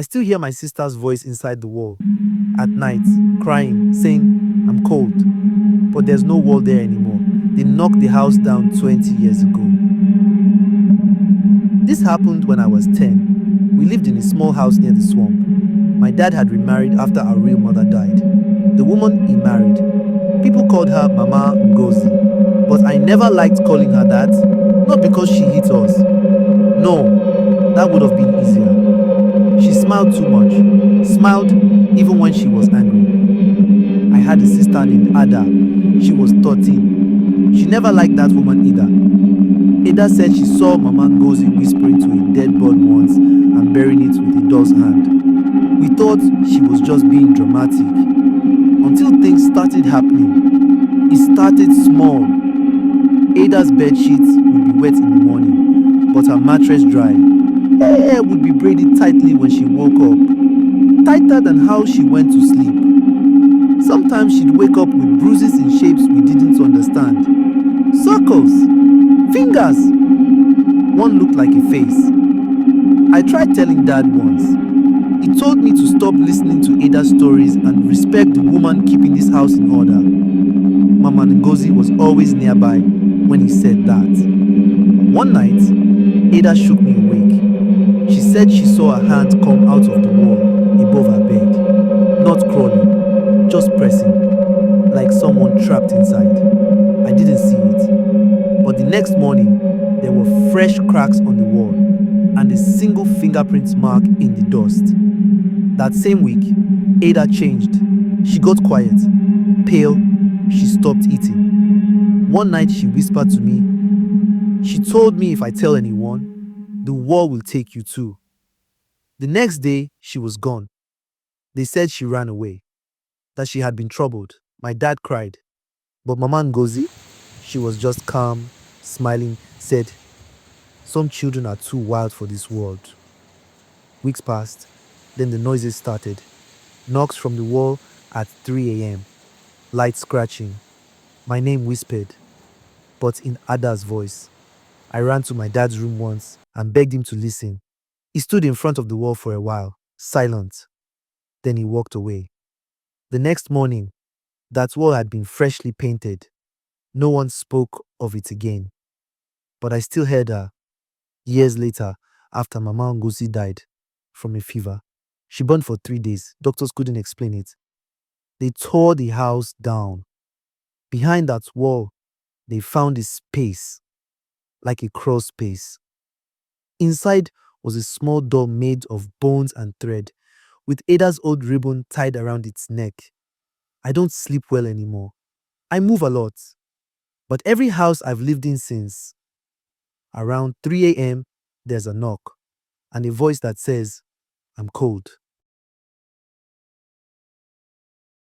I still hear my sister's voice inside the wall at night, crying, saying, I'm cold. But there's no wall there anymore. They knocked the house down 20 years ago. This happened when I was 10. We lived in a small house near the swamp. My dad had remarried after our real mother died. The woman he married, people called her Mama Ngozi, but I never liked calling her that, not because she hit us. No, that would have been easier. She smiled too much, smiled even when she was angry. I had a sister named Ada. She was 13. She never liked that woman either. Ada said she saw Mama Ngozi whispering to a dead bird once and burying it with a doll's hand. We thought she was just being dramatic until things started happening. It started small. Ada's bed sheets would be wet in the morning, but her mattress dry. Her hair would be braided tightly when she woke up, tighter than how she went to sleep. Sometimes she'd wake up with bruises in shapes we didn't understand. Circles, fingers. One looked like a face. I tried telling Dad once. He told me to stop listening to Ada's stories and respect the woman keeping this house in order. Mama Ngozi was always nearby when he said that. One night, Ada shook me awake. She said she saw a hand come out of the wall above her bed. Not crawling, just pressing, like someone trapped inside. I didn't see it. But the next morning, there were fresh cracks on the wall and a single fingerprint mark in the dust. That same week, Ada changed. She got quiet, pale, she stopped eating. One night she whispered to me, she told me if I tell anyone, the war will take you too. The next day, she was gone. They said she ran away, that she had been troubled. My dad cried. But Mama Ngozi, she was just calm, smiling, said, some children are too wild for this world. Weeks passed, then the noises started. Knocks from the wall at 3 a.m., light scratching. My name whispered, but in Ada's voice. I ran to my dad's room once and begged him to listen. He stood in front of the wall for a while, silent. Then he walked away. The next morning, that wall had been freshly painted. No one spoke of it again. But I still heard her, years later, after Mama Ngozi died from a fever. She burned for 3 days. Doctors couldn't explain it. They tore the house down. Behind that wall, they found a space, like a crawl space. Inside was a small doll made of bones and thread, with Ada's old ribbon tied around its neck. I don't sleep well anymore. I move a lot. But every house I've lived in since, around 3 a.m., there's a knock and a voice that says, I'm cold.